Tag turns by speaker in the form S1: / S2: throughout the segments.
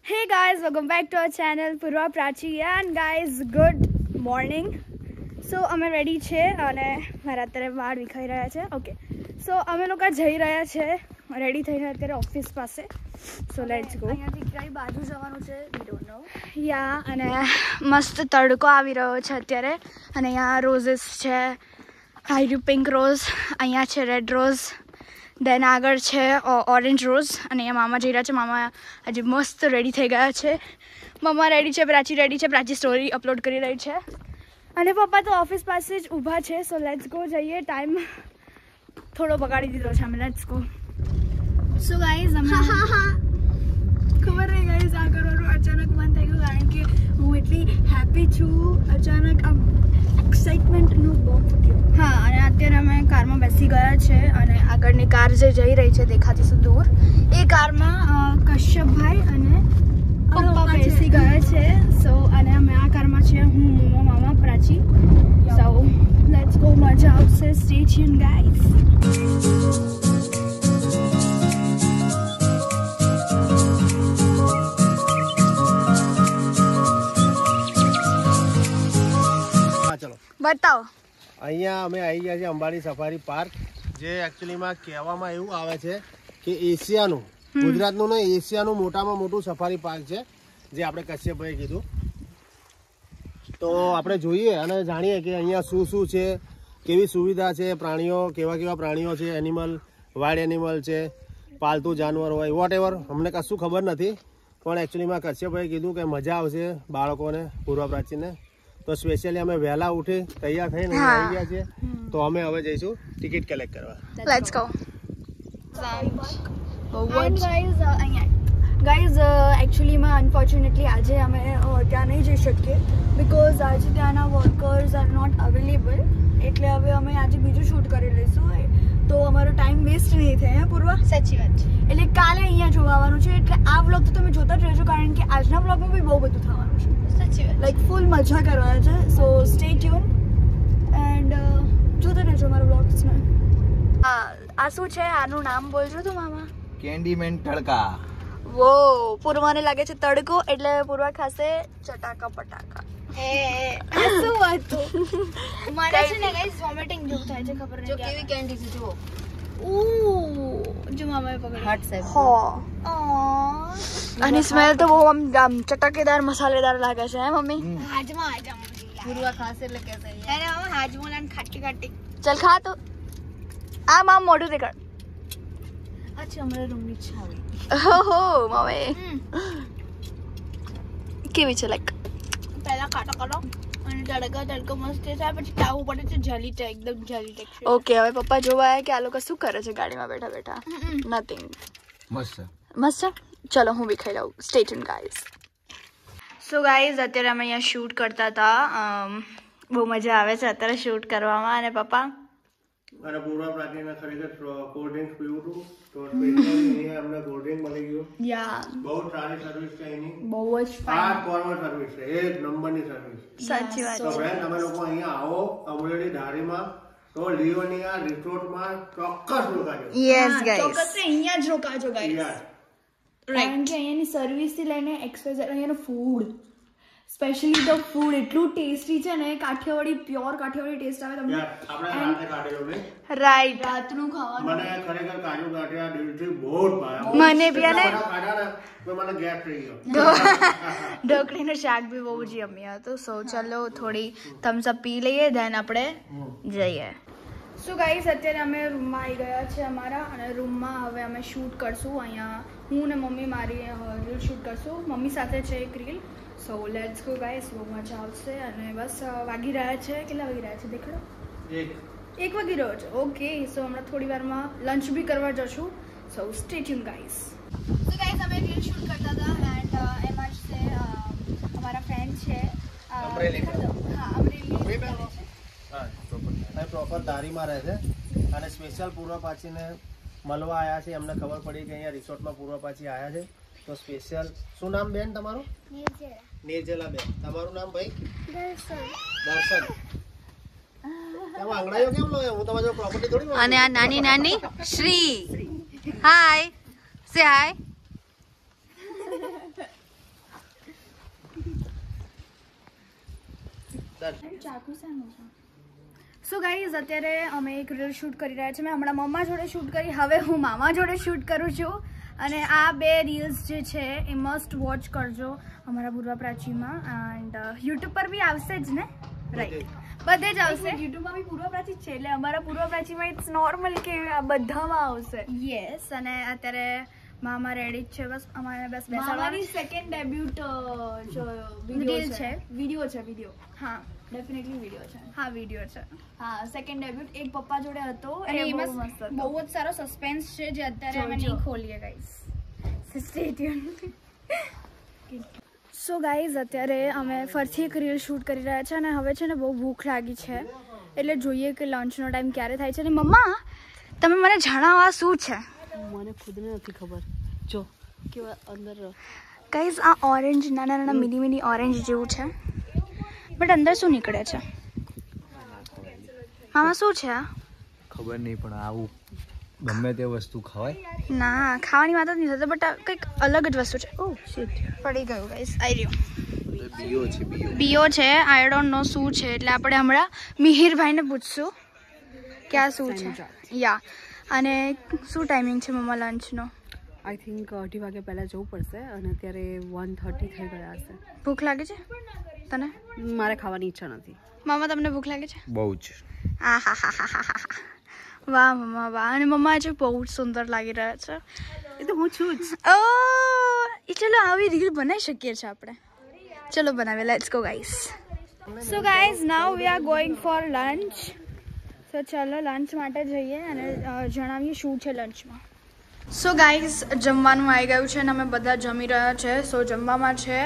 S1: Hey guys, welcome back to our channel Purva Prachi and guys good morning. So અમે ready છે અને મારા અત્યારે વાળ વિખાઈ રહ્યા છે. ઓકે સો અમે લોકો જઈ રહ્યા છે રેડી થઈને અત્યારે ઓફિસ પાસે. So let's go. અહીંયાથી કઈ બાજુ જવાનું છે વી ડોન્ટ નો. યા અને મસ્ત તડકો આવી રહ્યો છે અત્યારે અને અહીંયા રોઝીસ છે. હાઈ પિંક રોઝ, અહીંયા છે રેડ રોઝ, દેન આગળ છે ઓરેન્જ રોઝ અને અહીંયા મામા જઈ રહ્યા છે. મામા આજે મસ્ત રેડી થઈ ગયા છે. મમ્મા રેડી છે, પ્રાચી રેડી છે. પ્રાચી સ્ટોરી અપલોડ કરી રહી છે અને પપ્પા તો ઓફિસ પાસે જ ઊભા છે. સો લેટ્સ ગો, જઈએ. ટાઈમ થોડો બગાડી દીધો છે અમે. Let's go. સો ગાઈઝ અમે ખબર નહીં ગાઈઝ આ કરવાનું અચાનક મન થઈ ગયું કારણ કે હું એટલી હેપી છું. અચાનક આમ એક્સાઇટમેન્ટનું બહુ ફૂટ્યું. હા અને અત્યારે અમે કારમાં બેસી ગયા છે અને આગળની કાર જે જઈ રહી છે દેખાતી છે દૂર, એ કારમાં કશ્યપભાઈ અને પપ્પા બેસી ગયા છે. સો અને અમે આ કારમાં છે હું, મોમો, મામા, પ્રાચી. સો લેટ્સ ગો, મજા આવશે. Stay tune guys. બતાવો.
S2: અહીંયા અમે આવી ગયા છે અંબાડી સફારી પાર્ક, જે એકચ્યુઅલીમાં કહેવામાં એવું આવે છે કે એશિયાનું, ગુજરાતનું ને એશિયાનું મોટામાં મોટું સફારી પાર્ક છે, જે આપણે કશ્યપભાઈએ કીધું. તો આપણે જોઈએ અને જાણીએ કે અહીંયા શું શું છે, કેવી સુવિધા છે, પ્રાણીઓ કેવા કેવા પ્રાણીઓ છે, એનિમલ, વાઇલ્ડ એનિમલ છે, પાલતુ જાનવર હોય, વોટ એવર. અમને કશું ખબર નથી, પણ એકચ્યુઅલીમાં કશ્યપભાઈએ કીધું કે મજા આવશે બાળકોને, પૂર્વ પ્રાચીને. તો સ્પેશિયલી અમે વહેલા ઉઠી તૈયાર થઈને આવી ગયા છીએ. તો અમે હવે જઈશું ટિકિટ કલેક્ટ કરવા.
S1: Let's go. ગાઈઝ એકચ્યુઅલીમાં અનફોર્ચ્યુનેટલી આજે અમે ત્યાં નહીં જઈ શકીએ બિકોઝ આજે ત્યાંના વર્કર્સ આર નોટ અવેલેબલ. એટલે હવે અમે આજે બીજું શૂટ કરી લઈશું તો અમારો ટાઈમ વેસ્ટ નહીં થાય. પૂર્વા સાચી વાત છે. એટલે કાલે અહીંયા જોવાનું છે. એટલે આ વ્લોગ તો તમે જોતા જ રહેજો કારણ કે આજના વ્લોગમાં બી બહુ બધું થવાનું છે. સાચી વાત, લાઈક ફૂલ મજા કરવાના છે. સો સ્ટે ટ્યુન એન્ડ જોતા રહેજો મારા વ્લોગ્સને. આ શું છે? આનું નામ બોલજો તો મામા.
S3: કેન્ડીમેન તડકા.
S1: વો, પૂર્વાને લાગે છે તડકો એટલે પૂર્વા ખાશે ચટાકા પટાકા. શું હતું? મારે છે ને ગાઈસ વોમિટિંગ જેવું થાય છે. ખબર નહીં કેવી કેન્ડી છે. જો જો મામાએ પકડી હાટ સાહેબ. અને સ્મેલ તો બહુ આમ ચટકેદાર મસાલેદાર લાગે છે. હે મમ્મી? હાજમા પૂર્વા ખાશે એટલે કેસે અરે મામા હાજમો લાન ખાટી ખાટી. ચલ ખા તો. આ મામ મોઢું દેખાડ. અચ્છા અમારા રૂમની છાવી. ઓહો માવે કેવી છે? લાઈક પહેલા કાટો કાટો અને તડકો મસ્ત છે. પછી તાવું પડે છે જલી છે, એકદમ જલી ટેક્સચર. ઓકે હવે પપ્પા જોવા આવ્યા કે આ લોકો શું કરે છે ગાડીમાં બેઠા બેઠા. નથિંગ. મસ્ત મસ્ત. ચલો હું બી ખાઈ લઉં. Stay tune guys. So guys અત્યારે અમે અહીંયા શૂટ કરતા હતા. બહુ મજા આવે છે અત્યારે શૂટ કરવામાં. અને પપ્પા
S2: અને પૂર્વ પ્રાચીને ખરેખર કોલ્ડ ડ્રિંક્સ પીવું હતું તો સ્પેશિયલી અમને કોલ્ડ ડ્રિંક મળી ગયું.
S1: યા
S2: બહુ સારી સર્વિસ છે એની.
S1: બહુ જ ફાઇન
S2: ફોરવર્ડ સર્વિસ છે, એક નંબરની સર્વિસ.
S1: સાચી વાત.
S2: તો ફ્રેન્ડ તમે લોકો અહીંયા આવો અમરેલી ધારીમાં તો લિયોનિયા રિસોર્ટમાં ચોક્કસ રોકાજો.
S1: યસ ગાઈસ, ચોક્કસ અહીંયા જ રોકાજો ગાઈસ. કારણ કે અહીંયાની સર્વિસ થી લઈને એક્સપેઝર અહીંયાનું ફૂડ, સ્પેશિયલી ધ ફૂડ એટલું ટેસ્ટી છે ને. કાઠિયાવાડી, પ્યોર કાઠિયાવાડી ટેસ્ટ આવે તમને.
S2: આપણે રાતે કાઢેલું ને.
S1: રાઈટ, રાતનું ખાવાનું
S2: મને ખરેખર કાજુ ગાંઠિયા દિલથી બહુ જ ભાવ્યા.
S1: મને બી. અને
S2: ખાધા ને તો મને ગેસ થઈ ગયો.
S1: ઢોકળીનું શાક બી બહુ જ યમ્મી હતું. સો ચલો થોડી થમ્સ અપ પી લઈએ દેન આપણે જઈએ. સો ગાઈસ અત્યારે અમે રૂમમાં આવી ગયા છે અમારા, અને રૂમમાં હવે અમે શૂટ કરશું. અહીંયા હું ને મમ્મી મારી રીલ શૂટ કરશું. મમ્મી સાથે છે એક reel. So let's go guys. બહુ મજા આવશે. અને બસ વાગી રહ્યા છે. કેટલા વાગી રહ્યા છે દેખાડો? 1 વાગી રહ્યો છે. ઓકે સો હમણાં થોડી વારમાં લંચ બી કરવા જશું. સો stay tune guys. So guys અમે રીલ શૂટ કરતા હતા એન્ડ એમાં જ છે અમારા ફ્રેન્ડ છે અમરેલી. હા અમરેલી
S2: પ્રોપર ધારીમાં રહે છે અને સ્પેશિયલ પૂર્વ પાછીને મળવા આવ્યા છે. અમને ખબર પડી કે અહીંયા રિસોર્ટમાં પૂર્વ પાછી આવ્યા છે તો સ્પેશિયલ. શું નામ બેન તમારું? નિર્જલા બેન. તમારું નામ ભાઈ? દર્શન. આંગળાયો કેમ લો? હું તમારી પ્રોપર્ટી થોડી.
S4: અને આ નાની નાની શ્રી. હાય સે હાય.
S1: સો ગાઈઝ અત્યારે અમે એક રીલ શૂટ કરી રહ્યા છીએ. મેં હમણાં મમ્મા જોડે શૂટ કરી, હવે હું મામા જોડે શૂટ કરું છું. અને આ 2 રીલ્સ જે છે એ મસ્ટ વોચ કરજો અમારા પૂર્વા પ્રાચીમાં. એન્ડ યુટ્યુબ પર બી આવશે જ ને, રાઈટ? બધે જ આવશે.
S3: યુટ્યુબમાં બી પૂર્વા પ્રાચી છે, એટલે અમારા પૂર્વા પ્રાચીમાં ઇટ્સ નોર્મલ કે આ બધામાં આવશે.
S1: યસ. અને અત્યારે મામા રેડી જ છે, બસ અમારે બસ
S3: મામાની સેકન્ડ ડેબ્યુટ વિડિયો છે.
S1: હા,
S3: ડેફિનેટલી વિડિયો છે.
S1: હા વિડીયો છે.
S3: હા, સેકન્ડ ડેબ્યુટ એક પપ્પા જોડે હતો.
S1: અને
S3: એ
S1: એમાં
S3: બહુ મસ્ત હતો.
S1: બહુ જ સારો સસ્પેન્સ છે જે અત્યારે અમે નહીં ખોલીએ guys. Stay tuned. So guys અત્યારે અમે ફરીથી એક રીલ શૂટ કરી રહ્યા છે અને હવે છે ને બહુ ભૂખ લાગી છે, એટલે જોઈએ કે લંચનો ટાઈમ ક્યારે થાય છે. અને મમ્મા તમે મને જણાવો આ શું છે?
S3: મને ખુદને નથી ખબર. જો કેવા અંદર
S1: ગાઈઝ આ ઓરેન્જ, નાના નાના મિની ઓરેન્જ જેવું છે, બટ અંદર શું નીકળે છે? મામા શું છે આ?
S4: ખબર નહીં, પણ આવું ગમે તે વસ્તુ ખવાય?
S1: ના, ખાવાની વાત જ નહીં થતી, બટ કંઈક અલગ જ વસ્તુ છે. ઓહ શિટ, પડી ગયું ગાઈઝ. આવી રહ્યું બીઓ છે. આઈ ડોન્ટ નો શું છે, એટલે આપણે હમણાં મિહિરભાઈને પૂછશું કે આ શું છે. યા. અને શું ટાઈમિંગ છે મમ્મા લંચનો?
S3: આઈ થિંક 2:30 વાગ્યા પહેલાં જવું પડશે અને અત્યારે 1:30 થઈ ગયા હશે.
S1: ભૂખ લાગે છે તને?
S3: મારે ખાવાની ઈચ્છા નથી.
S1: મામા તમને ભૂખ લાગે છે?
S4: બહુ જ.
S1: વાહ મમ્મા વાહ. અને મમ્મા આજે બહુ જ સુંદર લાગી રહ્યા છે.
S3: એ તો હું છું જ.
S1: ઓ ચલો આવી રીલ બનાવી શકીએ છીએ આપણે. ચલો બનાવીએ. Let's go guys. So guys now we are going for lunch. So ચલો લંચ માટે જઈએ અને જણાવીએ શું છે લંચમાં. સો ગાઈઝ જમવાનું આવી ગયું છે અને અમે બધા જમી રહ્યા છે. સો જમવામાં છે,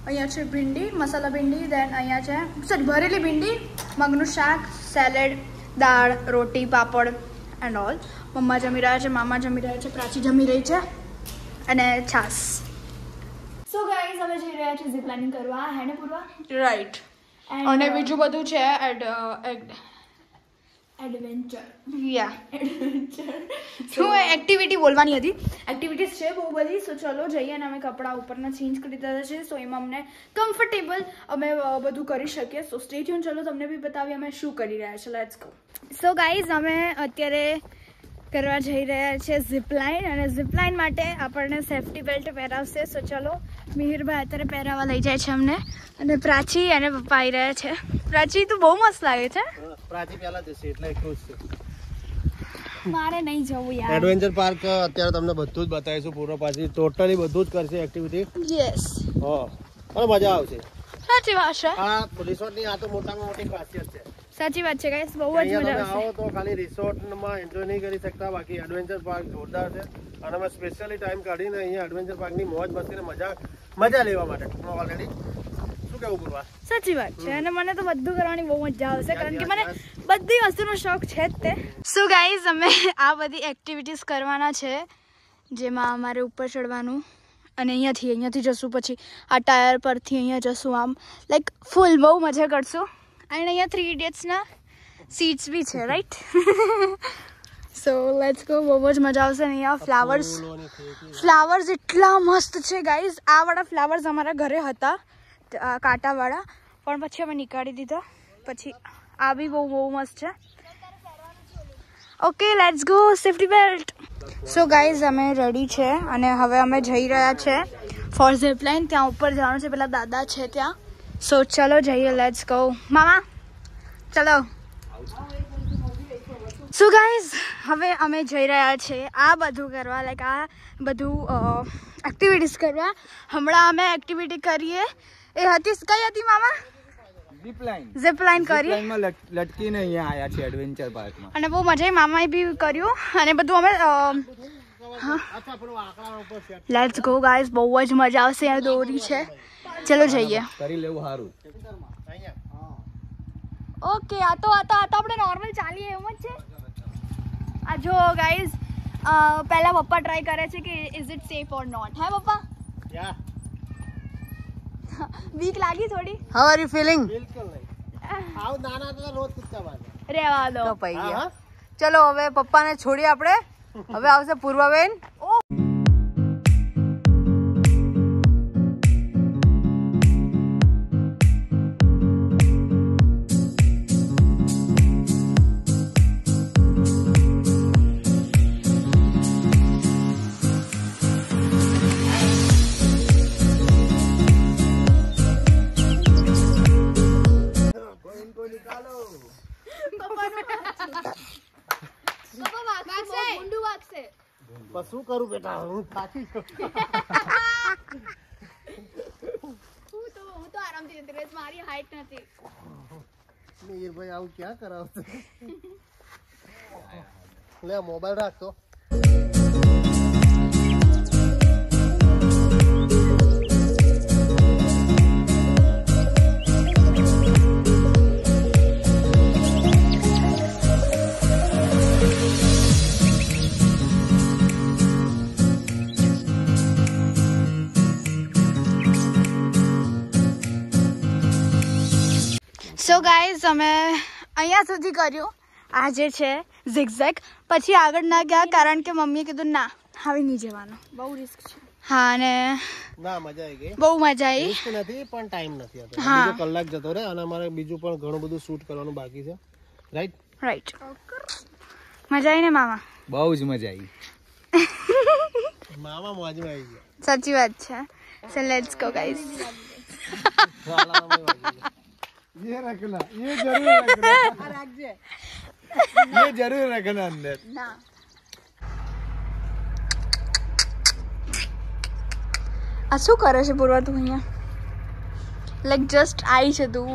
S1: અહીંયા છે ભીંડી, મસાલા ભીંડી, દેન અહીંયા છે સોરી ભરેલી ભીંડી, મગનું શાક, સેલેડ, દાળ, રોટી, પાપડ એન્ડ ઓલ. મમ્મા જમી રહ્યા છે, મામા જમી રહ્યા છે, પ્રાચી જમી રહી છે અને છાસ.
S3: સો ગાઈઝ અમે જઈ રહ્યા છીએ ઝીપ લાઇનિંગ કરવા. હે ને પૂર્વા?
S1: રાઈટ. અને બીજું બધું છે
S3: એડવેન્ચર.
S1: યા શું એક્ટિવિટી બોલવાની હતી. એક્ટિવિટીઝ છે બહુ બધી. સો ચલો જઈએ અને અમે કપડાં ઉપરના ચેન્જ કરી દીધા છે. સો એમાં અમને કમ્ફર્ટેબલ અમે બધું કરી શકીએ. સો સ્ટે ટ્યુન. ચલો તમને બી બતાવીએ અમે શું કરી રહ્યા છે. Let's go. સો ગાઈઝ અમે અત્યારે કરવા જઈ રહ્યા છે ઝીપલાઇન, અને ઝીપલાઇન માટે આપણને સેફટી બેલ્ટ પહેરાવશે. સો ચલો મિહિરભાઈ અત્યારે પહેરાવવા લઈ જાય છે અમને, અને પ્રાચી અને પપ્પા આવી રહ્યા છે. પ્રાચી તો બહુ મસ્ત લાગે છે.
S2: પ્રાચી પહેલા જશે એટલે ખુશ છે.
S1: મારે નહીં જવું યાર.
S2: એડવેન્ચર પાર્ક અત્યારે તમને બધું જ બતાવીશું. પૂરો પાછી ટોટલી બધું જ કરશે એક્ટિવિટી.
S1: યસ.
S2: હા, અને મજા આવશે.
S1: સાચી વાત છે.
S2: આ રિસોર્ટની આ તો મોટામાં મોટી ખાસિયત છે.
S1: સાચી વાત છે ગાઈસ, બહુ જ મજા આવશે.
S2: આવો તો ખાલી રિસોર્ટમાં એન્જોય નહીં કરી શકતા, બાકી એડવેન્ચર પાર્ક જોરદાર છે. અને અમે સ્પેશિયલી ટાઈમ કાઢીને અહીંયા એડવેન્ચર પાર્કની મોજ મસ્તીને મજા લેવા માટે ઓલરેડી. શું કેવું પૂર્વા?
S1: સાચી વાત છે. અને મને તો બધું કરવાની બહુ મજા આવશે, કારણ કે મને બધી વસ્તુનો શોખ છે જ તે. સો ગાઈઝ અમે આ બધી એક્ટિવિટીઝ કરવાના છે, જેમાં અમારે ઉપર ચડવાનું અને અહીંયાથી જશું, પછી આ ટાયર પરથી અહીંયા જશું, આમ લાઈક ફૂલ બહુ મજા કરશું. અને અહીંયા 3 ઇડિયટ્સના સીટ્સ બી છે, રાઈટ? So let's go. બહુ જ મજા આવશે. અહીંયા ફ્લાવર્સ એટલા મસ્ત છે ગાઈઝ. આ વાળા ફ્લાવર્સ અમારા ઘરે હતા, કાંટાવાળા, પણ પછી અમે નીકાળી દીધા. પછી આ બી બહુ મસ્ત છે. Okay let's go. Safety belt. So guys અમે રેડી છે અને હવે અમે જઈ રહ્યા છે ફોર ઝીપલાઇન. ત્યાં ઉપર જવાનું છે, પેલા દાદા છે ત્યાં. સો ચલો જઈએ. Let's go. મામા ચલો. સો ગાઈઝ હવે અમે જઈ રહ્યા છીએ આ બધું કરવા, લાઈક આ બધું એક્ટિવિટીઝ કરવા. હમણાં અમે એક્ટિવિટી કરીએ એ હતી, કઈ હતી મામા? ઝીપલાઇન કરી.
S4: લટકીને અહીંયા આયા છે એડવેન્ચર પાર્કમાં,
S1: અને બહુ મજા આવી. મામાએ બી કર્યું અને બધું અમે. Let's go guys. બહુ જ મજા આવશે. અહીંયા દોરી છે. ચલો જઈએ.
S4: કરી લેવું સારું.
S1: ઓકે આ તો આપણે નોર્મલ ચાલીએ એમ જ છે. આ જો ગાઈઝ પહેલા પપ્પા ટ્રાય કરે છે કે is it safe or not. Hey પપ્પા? વીક લાગી થોડી?
S3: How are you feeling?
S2: બિલકુલ નહીં. આવ નાના તો રોજ કૂદતા બાદ
S1: રેવા દો.
S3: ચલો હવે પપ્પાને છોડીએ આપણે. હવે આવશે પૂર્વાબેન.
S2: કરું બેટા, હું થાકી ગયો.
S1: હું તો આરામથી જતી રહીશ, મારી હાઈટ નથી.
S2: મિહિરભાઈ આવું ક્યાં કરાવતો? લે મોબાઈલ રાખતો.
S1: સો ગાઈઝ અમે અહીંયા સુધી કર્યું. આ જે છે ઝિગઝેગ, પછી આગળ ના ગયા કારણ કે મમ્મીએ કીધું ના હવે નહીં જવાનું, બહુ રિસ્ક છે. હા, અને
S2: ના મજા આવી ગઈ,
S1: બહુ મજા આવી.
S2: રિસ્ક નથી પણ ટાઈમ નથી હતો.
S1: હા.
S2: બીજો કલાક જતો રહે અને અમારે બીજું પણ ઘણું બધું શૂટ કરવાનું બાકી છે. રાઈટ.
S1: મજા આવી ને મામા?
S4: બહુ જ મજા આવી.
S2: મામા મોજમાં આવી ગયા.
S1: સાચી વાત છે. So let's go guys.
S2: ये रखना, ये जरूर रखना, ये जरूर रखना अंदर.
S1: ના આ શું કરે છે પૂર્વા તું અહીંયા? લાઈક જસ્ટ આવી છે તું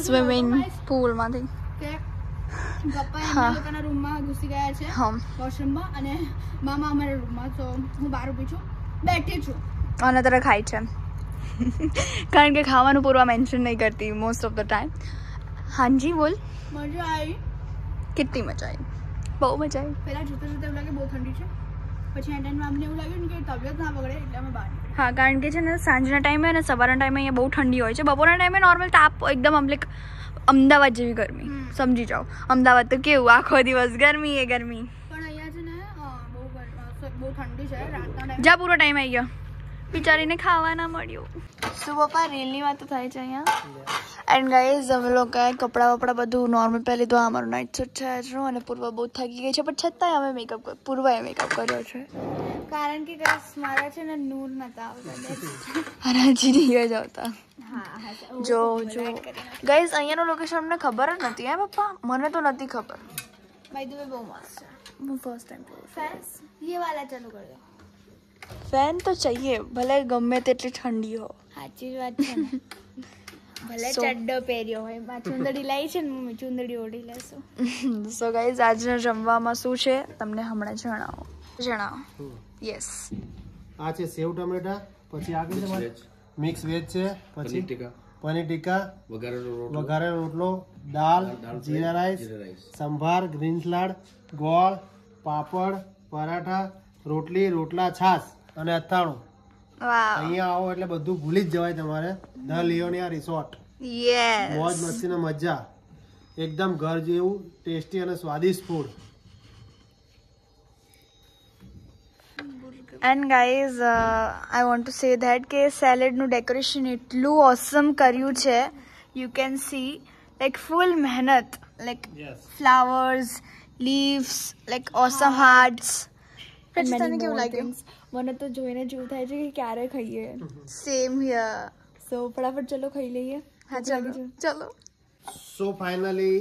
S1: સ્વિમિંગ પૂલમાંથી. પપ્પા એમના લોકોના રૂમમાં ઘૂસી ગયા છે વોશરૂમમાં અને મામા અમારા રૂમમાં. તો હું બહાર ઊભી છું, બેઠી છું અને તારે ખાય છે કારણ કે ખાવાનું પૂર્વા મેન્શન નહીં કરતી મોસ્ટ ઓફ ધ ટાઈમ. હાજી બોલ. મજા આવી. કેટલી મજા આવી? બહુ મજા આવી. પહેલાં જોતા જોતા એવું લાગે બહુ ઠંડી છે, પછી એન્ડમાં અમને એવું લાગ્યું ને કે તબિયત ના બગડે એટલે અમે બહાર નીકળ્યા. હા, કારણ કે છે ને સાંજના ટાઈમે અને સવારના ટાઈમે અહીંયા બહુ ઠંડી હોય છે. બપોરના ટાઈમે નોર્મલ તાપ એકદમ આમ લાઈક અમદાવાદ જેવી ગરમી, સમજી જાઓ. અમદાવાદ તો કેવું આખો દિવસ ગરમી એ ગરમી, પણ અહીંયા છે ને બહુ ઠંડી છે. રાતના ટાઈમ જા પૂરો ટાઈમ આવી ગયો, બિચારીને ખાવા ના મળ્યું. શું પપ્પા રેલની વાત થાય છે અહીંયા. એન્ડ ગાઈઝ અમે લોકોએ કપડાં વપડા બધું નોર્મલ પહેલી તો અમારું નાઇટ સૂટ છે આજનું, અને પૂર્વ બહુ થાકી ગઈ છે પણ છતાંય અમે પૂર્વાએ મેકઅપ કર્યો છે કારણ કે ગાઈઝ મારા છે ને નૂર નતા આવતા, હરાજી નહીં જ આવતા. જો ગાઈઝ અહીંયાનું લોકેશન અમને ખબર જ નથી હે પપ્પા, મને તો નથી ખબર. બાય ધ વે બહુ મસ્ત છે. હું ફર્સ્ટ ટાઈમ ફેન્સ ये वाला ચાલુ कर दो. ફેન તો चाहिए ભલે ગમે તેટલી ઠંડી હો. સાચી વાત છે ને. ભલે ચડ્ડો પહેર્યો હોય, માં ચુંદડી લાવી છે ને મમ્મી, ચુંદડી ઓઢી લેશું. સો ગાઈઝ આજના જમવામાં શું છે તમને હમણાં જણાવો. યસ,
S2: આ છે સેવ ટમેટા, પછી આ છે મિક્સ વેજ છે, પછી પનીર ટીકા, વઘારેલો રોટલો, દાળ, જીરા રાઈસ, સંભાર, ગ્રીન સલાડ, ગોળ, પાપડ, પરાઠા, રોટલી, રોટલા, છાશ અને અથાણું. અહીંયા આવો એટલે બધું ભૂલી જ જવાય તમારે. The Leonia resort.
S1: યસ,
S2: મોજ મસ્તી ને મજા, એકદમ ઘર જેવું ટેસ્ટી અને સ્વાદિષ્ટ food.
S1: And guys I want to say that કે સેલેડનું ડેકોરેશન એટલું ઓસમ કર્યું છે. યુ કેન સી લાઈક ફૂલ મહેનત, લાઈક ફ્લાવર્સ, લીવ્સ, લાઈક ઓસમ હાર્ટ્સ. પછી તને કેવું લાગ્યું? મને તો જોઈને જેવું થાય છે કે ક્યારે ખાઈએ. Same here. સો ફટાફટ ચલો ખાઈ લઈએ. હા ચલો.
S2: સો ફાઇનલી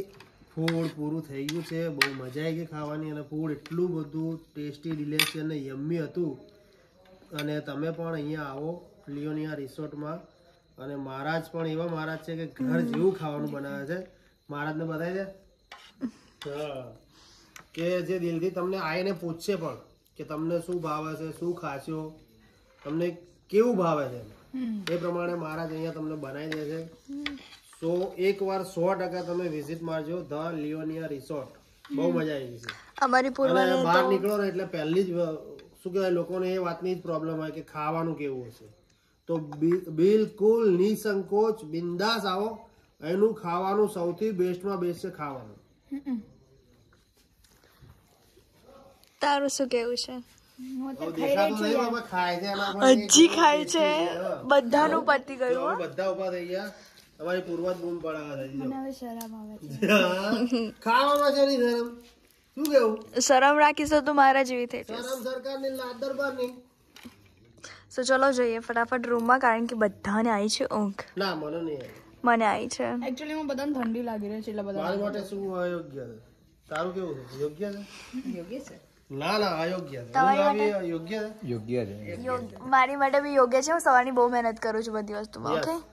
S2: ફૂડ પૂરું થઈ ગયું છે. બહુ મજા આવી ગઈ ખાવાની, અને ફૂડ એટલું બધું ટેસ્ટી, ડિલિશિયસ અને યમ્મી હતું. અને તમે પણ અહીંયા આવો લિયોનિયા રિસોર્ટમાં. અને મહારાજ પણ એવા મહારાજ છે કે ઘર જેવું ખાવાનું બનાવે છે. મહારાજને બતાવી દે કે જે દિલથી તમને આવીને પૂછશે પણ કે તમને શું ભાવે છે, શું ખાશો, તમને કેવું ભાવે છે, એ પ્રમાણે મહારાજ અહીંયા તમને બનાવી દે છે. સો એકવાર 100% તમે વિઝિટ મારજો ધ લિયોનિયા રિસોર્ટ. બહુ મજા આવી છે.
S1: અમારી પૂર્વાને
S2: બહાર નીકળો ને એટલે પહેલી જ શું કહેવાય, લોકોને એ વાતની જ પ્રોબ્લેમ હોય કે ખાવાનું કેવું હશે. તો બિલકુલ નિસંકોચ બિંદાસ આવો. એનું ખાવાનું સૌથી બેસ્ટમાં બેસ્ટ છે ખાવાનું.
S1: તારું શું કેવું છે?
S2: હજી ખાય છે.
S1: બધાનું પતી ગયું.
S2: બધા ઉભા થઈ ગયા. તમારી પૂર્વજ બૂમ પડાવે છે.
S1: શરમ આવે છે
S2: ખાવામાં છે નહીં શરમ. શું કેવું?
S1: શરમ રાખીશો તો મારા જેવી થઈ જશે.
S2: શરમ સરકારની લાત દરબારની.
S1: સો ચલો જઈએ ફટાફટ રૂમમાં, કારણ કે બધાને આવી છે ઊંઘ.
S2: ના મને નહીં આવી.
S1: મને આવી છે. એકચ્યુઅલી હું બધાને ઠંડી લાગી રહી છે એટલે બધા
S2: મારા માટે શું અયોગ્ય છે? તારું કેવું છે? યોગ્ય છે?
S3: યોગ્ય છે.
S2: ના ના અયોગ્ય છે.
S1: તમારી
S2: હું
S1: માટે?
S2: આવી યોગ્ય છે.
S4: યોગ્ય છે.
S1: મારી માટે બી યોગ્ય છે. હું સવારની બહુ મહેનત કરું છું બધી વસ્તુમાં.
S2: Yes.
S1: ઓકે